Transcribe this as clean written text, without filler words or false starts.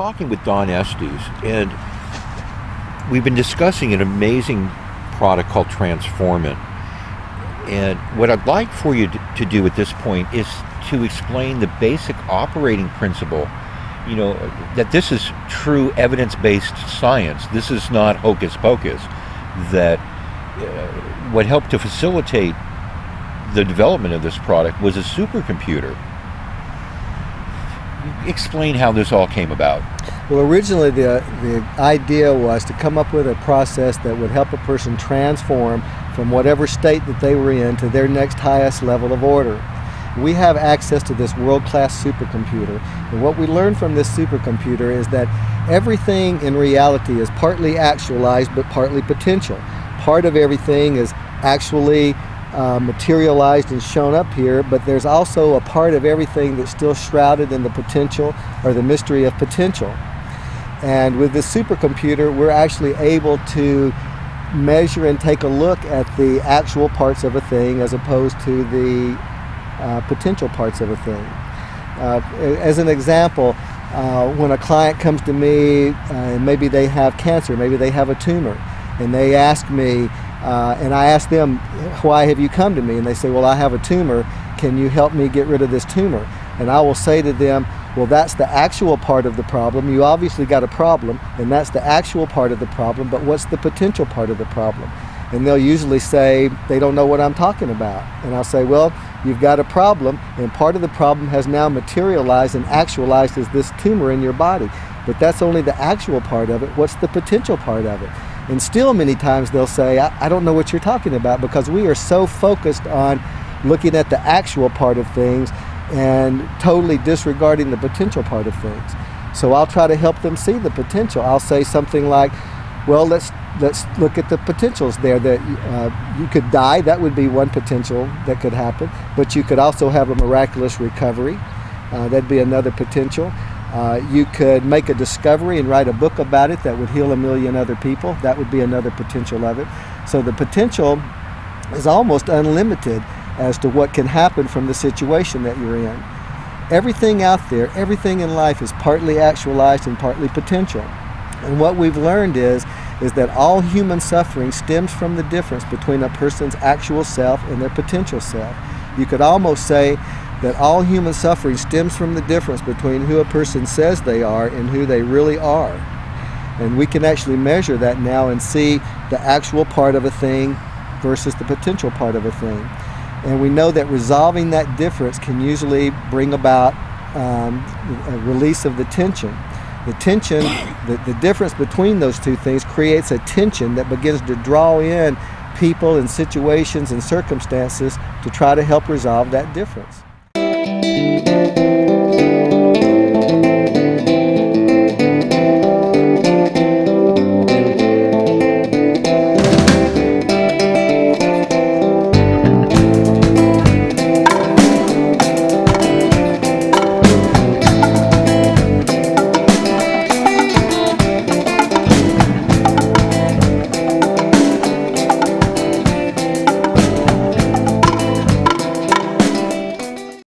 talking with Don Estes, and we've been discussing an amazing product called Transformant. And what I'd like for you to do at this point is to explain the basic operating principle, that this is true evidence-based science. This is not hocus pocus. That what helped to facilitate the development of this product was a supercomputer. Explain how this all came about. Well, originally the idea was to come up with a process that would help a person transform from whatever state that they were in to their next highest level of order. We have access to this world-class supercomputer, and what we learned from this supercomputer is that everything in reality is partly actualized but partly potential. Part of everything is actually materialized and shown up here, but there's also a part of everything that's still shrouded in the potential or the mystery of potential. And with this supercomputer, we're actually able to measure and take a look at the actual parts of a thing as opposed to the potential parts of a thing. As an example, when a client comes to me and maybe they have cancer, maybe they have a tumor, and they ask me, and I ask them, why have you come to me? And they say, well, I have a tumor. Can you help me get rid of this tumor? And I will say to them, well, that's the actual part of the problem. You obviously got a problem, and that's the actual part of the problem, but what's the potential part of the problem? And they'll usually say they don't know what I'm talking about. And I'll say, well, you've got a problem, and part of the problem has now materialized and actualized as this tumor in your body. But that's only the actual part of it. What's the potential part of it? And still many times they'll say, I don't know what you're talking about, because we are so focused on looking at the actual part of things and totally disregarding the potential part of things. So I'll try to help them see the potential. I'll say something like, well, let's look at the potentials there, that you could die. That would be one potential that could happen, but you could also have a miraculous recovery. That'd be another potential. You could make a discovery and write a book about it that would heal 1 million other people. That would be another potential of it. So the potential is almost unlimited as to what can happen from the situation that you're in. Everything out there, everything in life is partly actualized and partly potential. And what we've learned is that all human suffering stems from the difference between a person's actual self and their potential self. You could almost say that all human suffering stems from the difference between who a person says they are and who they really are. And we can actually measure that now and see the actual part of a thing versus the potential part of a thing. And we know that resolving that difference can usually bring about a release of the tension. The tension, the difference between those two things creates a tension that begins to draw in people and situations and circumstances to try to help resolve that difference.